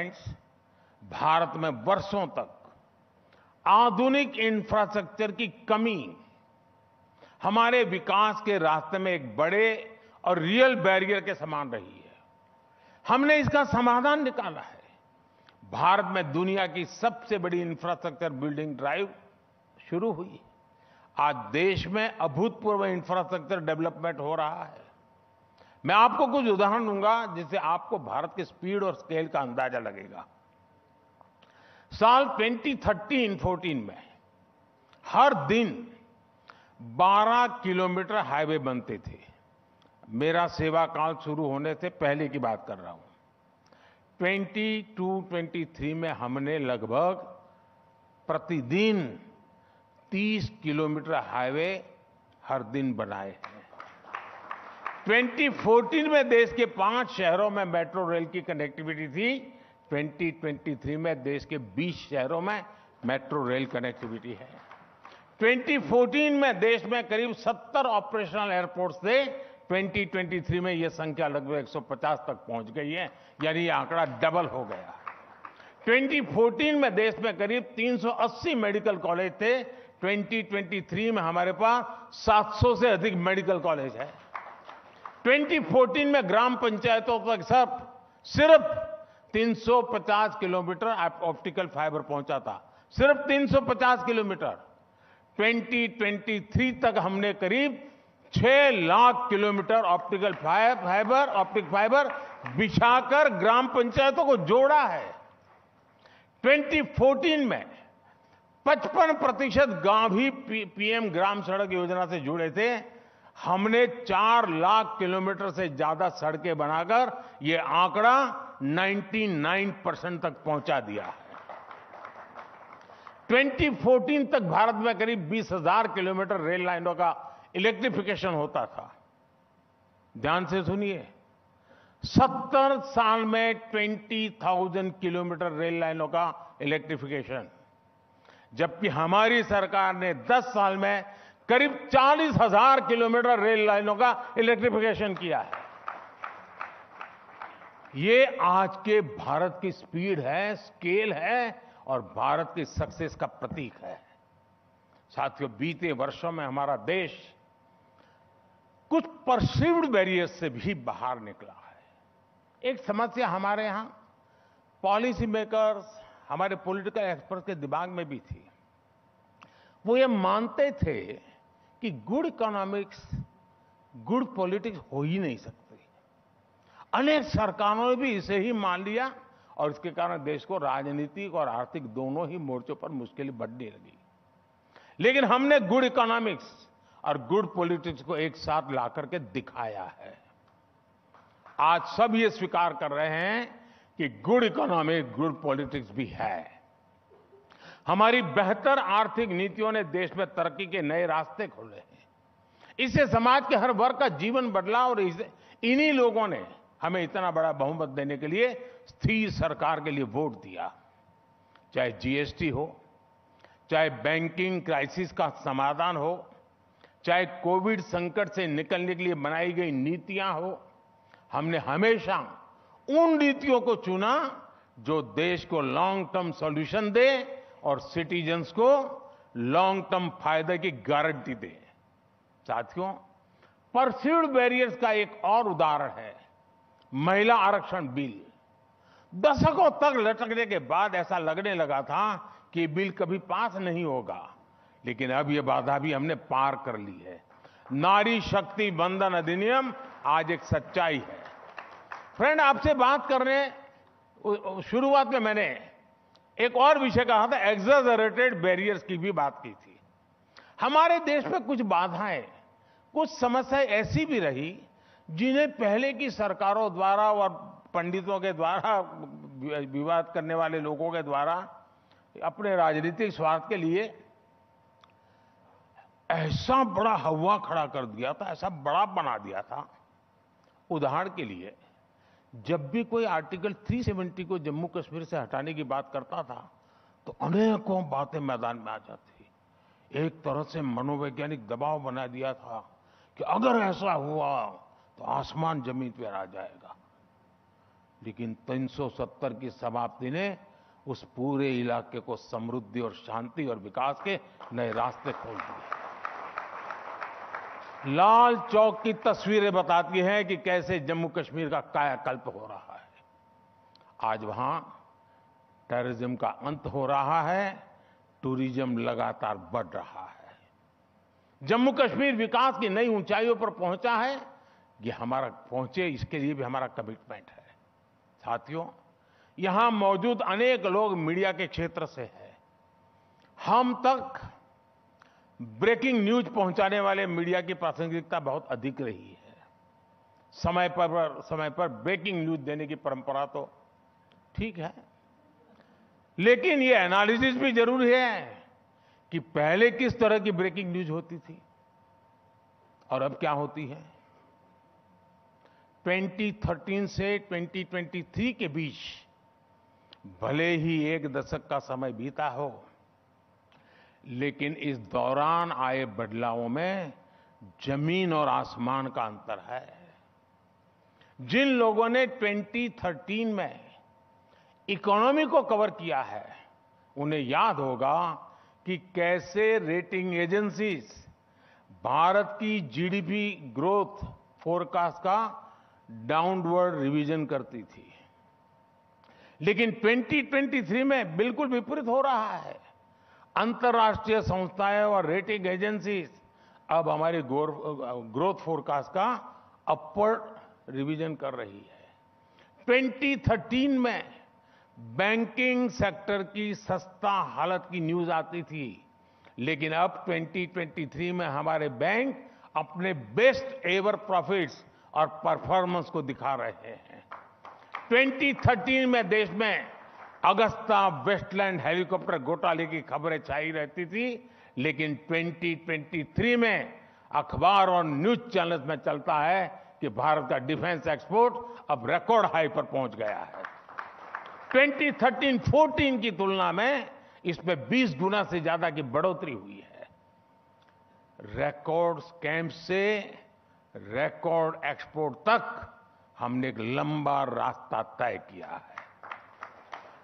Friends, Bharat में वर्षों तक आधुनिक इंफ्रास्ट्रक्चर की कमी हमारे विकास के रास्ते में एक बड़े और रियल बैरियर के समान रही है। हमने इसका समाधान निकाला है। भारत में दुनिया की सबसे बड़ी इंफ्रास्ट्रक्चर बिल्डिंग ड्राइव शुरू हुई। आज देश में अभूतपूर्व इंफ्रास्ट्रक्चर डेवलपमेंट हो रहा है। मैं आपको कुछ उदाहरण दूंगा जिससे आपको भारत के स्पीड और स्केल का अंदाजा लगेगा। साल 2013-14 में हर दिन 12 किलोमीटर हाईवे बनते थे। मेरा सेवा काल शुरू होने से पहले की बात कर रहा हूं। 22-23 में हमने लगभग प्रतिदिन 30 किलोमीटर हाईवे हर दिन बनाए हैं। 2014 में देश के 5 शहरों में मेट्रो रेल की कनेक्टिविटी थी। 2023 में देश के 20 शहरों में मेट्रो रेल कनेक्टिविटी है। 2014 में देश में करीब 70 ऑपरेशनल एयरपोर्ट्स थे। 2023 में यह संख्या लगभग 150 तक पहुंच गई है, यानी यह आंकड़ा डबल हो गया। 2014 में देश में करीब 380 मेडिकल कॉलेज थे। 2023 में हमारे पास 700 से अधिक मेडिकल कॉलेज है। 2014 में ग्राम पंचायतों तक सब सिर्फ 350 किलोमीटर ऑप्टिकल फाइबर पहुंचा था, सिर्फ 350 किलोमीटर। 2023 तक हमने करीब 6 लाख किलोमीटर ऑप्टिक फाइबर बिछाकर ग्राम पंचायतों को जोड़ा है। 2014 में 55% गांव भी पीएम ग्राम सड़क योजना से जुड़े थे। हमने 4 लाख किलोमीटर से ज्यादा सड़कें बनाकर यह आंकड़ा 99% तक पहुंचा दिया है। 2014 तक भारत में करीब 20,000 किलोमीटर रेल लाइनों का इलेक्ट्रिफिकेशन होता था। ध्यान से सुनिए, 70 साल में 20,000 किलोमीटर रेल लाइनों का इलेक्ट्रिफिकेशन, जबकि हमारी सरकार ने 10 साल में करीब 40,000 किलोमीटर रेल लाइनों का इलेक्ट्रिफिकेशन किया है। ये आज के भारत की स्पीड है, स्केल है और भारत की सक्सेस का प्रतीक है। साथियों, बीते वर्षों में हमारा देश कुछ परसीव्ड बैरियर्स से भी बाहर निकला है। एक समस्या हमारे यहां पॉलिसी मेकर्स, हमारे पॉलिटिकल एक्सपर्ट के दिमाग में भी थी। वो ये मानते थे कि गुड इकोनॉमिक्स, गुड पॉलिटिक्स हो ही नहीं सकती। अनेक सरकारों ने भी इसे ही मान लिया और इसके कारण देश को राजनीतिक और आर्थिक दोनों ही मोर्चों पर मुश्किलें बढ़ने लगी। लेकिन हमने गुड इकोनॉमिक्स और गुड पॉलिटिक्स को एक साथ ला करके दिखाया है। आज सब ये स्वीकार कर रहे हैं कि गुड इकोनॉमिक्स, गुड पॉलिटिक्स भी है। हमारी बेहतर आर्थिक नीतियों ने देश में तरक्की के नए रास्ते खोले हैं। इससे समाज के हर वर्ग का जीवन बदला और इन्हीं लोगों ने हमें इतना बड़ा बहुमत देने के लिए स्थिर सरकार के लिए वोट दिया। चाहे जीएसटी हो, चाहे बैंकिंग क्राइसिस का समाधान हो, चाहे कोविड संकट से निकलने के लिए बनाई गई नीतियां हो, हमने हमेशा उन नीतियों को चुना जो देश को लॉन्ग टर्म सॉल्यूशन दे और सिटीजन्स को लॉन्ग टर्म फायदे की गारंटी दे। साथियों, परसीव्ड बैरियर्स का एक और उदाहरण है महिला आरक्षण बिल। दशकों तक लटकने के बाद ऐसा लगने लगा था कि ये बिल कभी पास नहीं होगा, लेकिन अब ये बाधा भी हमने पार कर ली है। नारी शक्ति वंदन अधिनियम आज एक सच्चाई है। फ्रेंड, आपसे बात करने शुरुआत में मैंने एक और विषय कहा था, एक्सैजरेटेड बैरियर्स की भी बात की थी। हमारे देश में कुछ बाधाएं, कुछ समस्याएं ऐसी भी रही जिन्हें पहले की सरकारों द्वारा और पंडितों के द्वारा, विवाद करने वाले लोगों के द्वारा अपने राजनीतिक स्वार्थ के लिए ऐसा बड़ा हवा खड़ा कर दिया था, ऐसा बड़ा बना दिया था। उदाहरण के लिए, जब भी कोई आर्टिकल 370 को जम्मू कश्मीर से हटाने की बात करता था तो अनेकों बातें मैदान में आ जाती। एक तरह से मनोवैज्ञानिक दबाव बना दिया था कि अगर ऐसा हुआ तो आसमान जमीन पर आ जाएगा। लेकिन 370 की समाप्ति ने उस पूरे इलाके को समृद्धि और शांति और विकास के नए रास्ते खोल दिए। लाल चौक की तस्वीरें बताती हैं कि कैसे जम्मू कश्मीर का कायाकल्प हो रहा है। आज वहां टेररिज्म का अंत हो रहा है, टूरिज्म लगातार बढ़ रहा है, जम्मू कश्मीर विकास की नई ऊंचाइयों पर पहुंचा है। ये हमारा पहुंचे, इसके लिए भी हमारा कमिटमेंट है। साथियों, यहां मौजूद अनेक लोग मीडिया के क्षेत्र से हैं। हम तक ब्रेकिंग न्यूज पहुंचाने वाले मीडिया की प्रासंगिकता बहुत अधिक रही है। समय पर ब्रेकिंग न्यूज देने की परंपरा तो ठीक है, लेकिन ये एनालिसिस भी जरूरी है कि पहले किस तरह की ब्रेकिंग न्यूज होती थी और अब क्या होती है। 2013 से 2023 के बीच भले ही एक दशक का समय बीता हो, लेकिन इस दौरान आए बदलावों में जमीन और आसमान का अंतर है। जिन लोगों ने 2013 में इकोनॉमी को कवर किया है, उन्हें याद होगा कि कैसे रेटिंग एजेंसीज भारत की जीडीपी ग्रोथ फोरकास्ट का डाउनवर्ड रिवीजन करती थी। लेकिन 2023 में बिल्कुल विपरीत हो रहा है। अंतर्राष्ट्रीय संस्थाएं और रेटिंग एजेंसीज अब हमारी ग्रोथ फोरकास्ट का अपवर्ड रिवीजन कर रही है। 2013 में बैंकिंग सेक्टर की सस्ता हालत की न्यूज आती थी, लेकिन अब 2023 में हमारे बैंक अपने बेस्ट एवर प्रॉफिट्स और परफॉर्मेंस को दिखा रहे हैं। 2013 में देश में अगस्ता वेस्टलैंड हेलीकॉप्टर घोटाले की खबरें छाई रहती थी, लेकिन 2023 में अखबार और न्यूज चैनल्स में चलता है कि भारत का डिफेंस एक्सपोर्ट अब रिकॉर्ड हाई पर पहुंच गया है। 2013-14 की तुलना में इसमें 20 गुना से ज्यादा की बढ़ोतरी हुई है। रिकॉर्ड स्कैम से रिकॉर्ड एक्सपोर्ट तक हमने एक लंबा रास्ता तय किया है।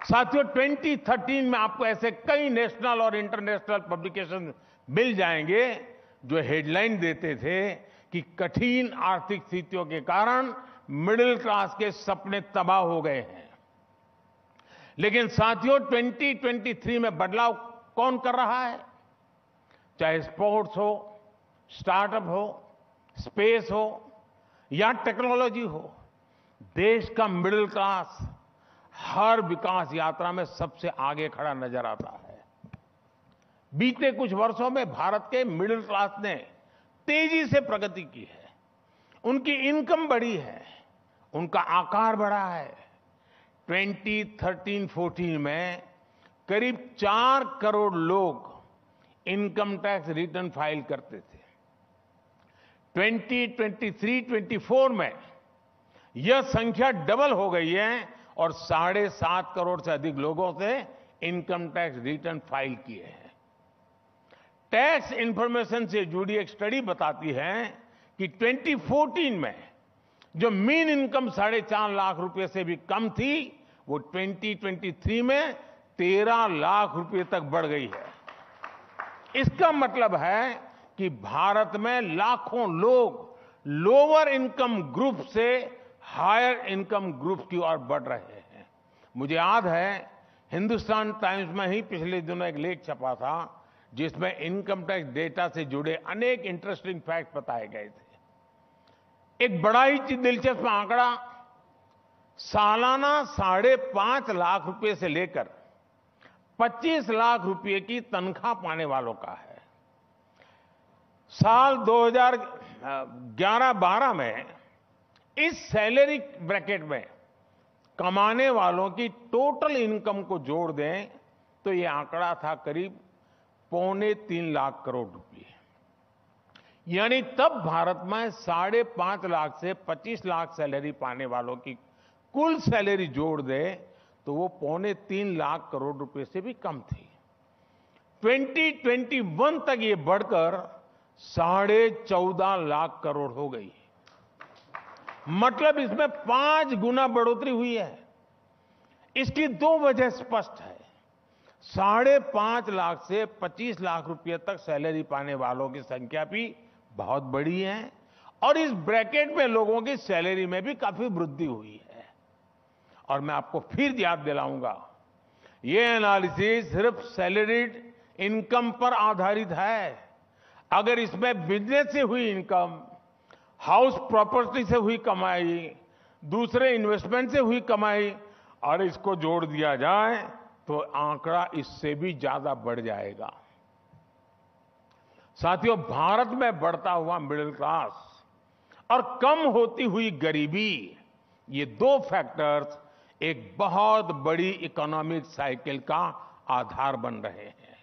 साथियों, 2013 में आपको ऐसे कई नेशनल और इंटरनेशनल पब्लिकेशन मिल जाएंगे जो हेडलाइन देते थे कि कठिन आर्थिक स्थितियों के कारण मिडिल क्लास के सपने तबाह हो गए हैं। लेकिन साथियों, 2023 में बदलाव कौन कर रहा है? चाहे स्पोर्ट्स हो, स्टार्टअप हो, स्पेस हो या टेक्नोलॉजी हो, देश का मिडिल क्लास हर विकास यात्रा में सबसे आगे खड़ा नजर आता है। बीते कुछ वर्षों में भारत के मिडिल क्लास ने तेजी से प्रगति की है। उनकी इनकम बढ़ी है, उनका आकार बढ़ा है। 2013-14 में करीब 4 करोड़ लोग इनकम टैक्स रिटर्न फाइल करते थे। 2023-24 में यह संख्या डबल हो गई है और 7.5 करोड़ से अधिक लोगों से इनकम टैक्स रिटर्न फाइल किए हैं। टैक्स इंफॉर्मेशन से जुड़ी एक स्टडी बताती है कि 2014 में जो मीन इनकम 4.5 लाख रुपए से भी कम थी, वो 2023 में 13 लाख रुपए तक बढ़ गई है। इसका मतलब है कि भारत में लाखों लोग लोअर इनकम ग्रुप से हायर इनकम ग्रुप की ओर बढ़ रहे हैं। मुझे याद है, हिंदुस्तान टाइम्स में ही पिछले दिनों एक लेख छपा था जिसमें इनकम टैक्स डेटा से जुड़े अनेक इंटरेस्टिंग फैक्ट बताए गए थे। एक बड़ा ही दिलचस्प आंकड़ा सालाना 5.5 लाख रुपए से लेकर 25 लाख रुपए की तनख्वाह पाने वालों का है। साल 2011-12 में इस सैलरी ब्रैकेट में कमाने वालों की टोटल इनकम को जोड़ दें तो यह आंकड़ा था करीब 2.25 लाख करोड़ रुपए। यानी तब भारत में 5.5 लाख से 25 लाख सैलरी पाने वालों की कुल सैलरी जोड़ दे तो वो 2.25 लाख करोड़ रुपए से भी कम थी। 2021 तक ये बढ़कर 14.5 लाख करोड़ हो गई। मतलब इसमें 5 गुना बढ़ोतरी हुई है। इसकी 2 वजह स्पष्ट है। 5.5 लाख से 25 लाख रुपए तक सैलरी पाने वालों की संख्या भी बहुत बड़ी है और इस ब्रैकेट में लोगों की सैलरी में भी काफी वृद्धि हुई है। और मैं आपको फिर याद दिलाऊंगा, ये एनालिसिस सिर्फ सैलरीड इनकम पर आधारित है। अगर इसमें बिजनेस से हुई इनकम, हाउस प्रॉपर्टी से हुई कमाई, दूसरे इन्वेस्टमेंट से हुई कमाई और इसको जोड़ दिया जाए तो आंकड़ा इससे भी ज्यादा बढ़ जाएगा। साथियों, भारत में बढ़ता हुआ मिडिल क्लास और कम होती हुई गरीबी, ये 2 फैक्टर्स एक बहुत बड़ी इकोनॉमिक साइकिल का आधार बन रहे हैं।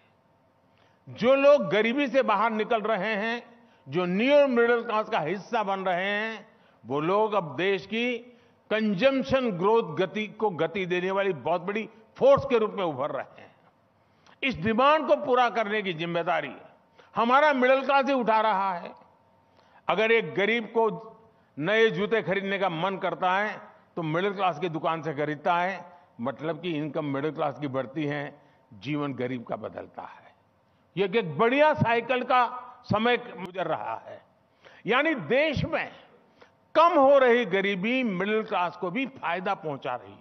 जो लोग गरीबी से बाहर निकल रहे हैं, जो न्यू मिडिल क्लास का हिस्सा बन रहे हैं, वो लोग अब देश की कंजम्पशन ग्रोथ को गति देने वाली बहुत बड़ी फोर्स के रूप में उभर रहे हैं। इस डिमांड को पूरा करने की जिम्मेदारी हमारा मिडिल क्लास ही उठा रहा है। अगर एक गरीब को नए जूते खरीदने का मन करता है तो मिडिल क्लास की दुकान से खरीदता है, मतलब कि इनकम मिडिल क्लास की बढ़ती है, जीवन गरीब का बदलता है। ये एक बढ़िया साइकिल का समय गुजर रहा है। यानी देश में कम हो रही गरीबी मिडिल क्लास को भी फायदा पहुंचा रही है।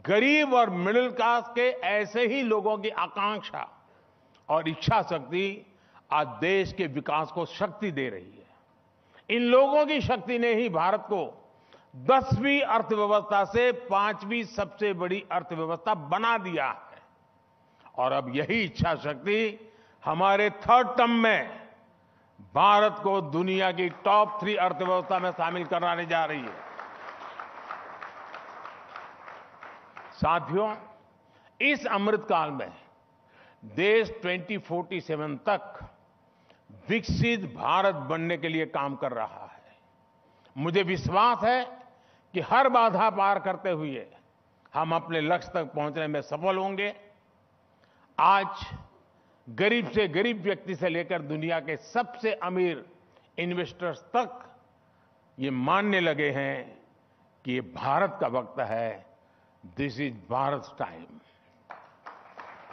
गरीब और मिडिल क्लास के ऐसे ही लोगों की आकांक्षा और इच्छा शक्ति आज देश के विकास को शक्ति दे रही है। इन लोगों की शक्ति ने ही भारत को 10वीं अर्थव्यवस्था से 5वीं सबसे बड़ी अर्थव्यवस्था बना दिया है। और अब यही इच्छा शक्ति हमारे 3rd टर्म में भारत को दुनिया की टॉप 3 अर्थव्यवस्था में शामिल कराने जा रही है। साथियों, इस अमृतकाल में देश 2047 तक विकसित भारत बनने के लिए काम कर रहा है। मुझे विश्वास है कि हर बाधा पार करते हुए हम अपने लक्ष्य तक पहुंचने में सफल होंगे। आज गरीब से गरीब व्यक्ति से लेकर दुनिया के सबसे अमीर इन्वेस्टर्स तक ये मानने लगे हैं कि ये भारत का वक्त है। This is Bharat time.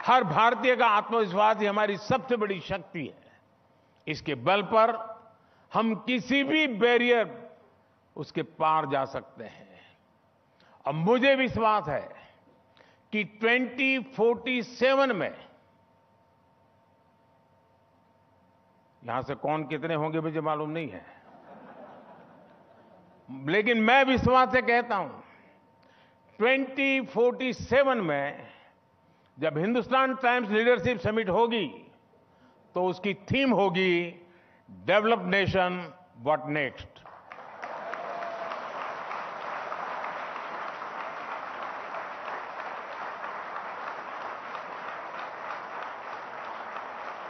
हर भारतीय का आत्मविश्वास ही हमारी सबसे बड़ी शक्ति है। इसके बल पर हम किसी भी बैरियर उसके पार जा सकते हैं। अब मुझे विश्वास है कि 2047 में, यहां से कौन कितने होंगे मुझे मालूम नहीं है, लेकिन मैं विश्वास से कहता हूं 2047 में जब हिंदुस्तान टाइम्स लीडरशिप समिट होगी तो उसकी थीम होगी डेवलप नेशन व्हाट नेक्स्ट।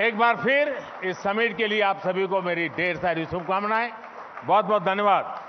एक बार फिर इस समिट के लिए आप सभी को मेरी ढेर सारी शुभकामनाएं। बहुत बहुत धन्यवाद।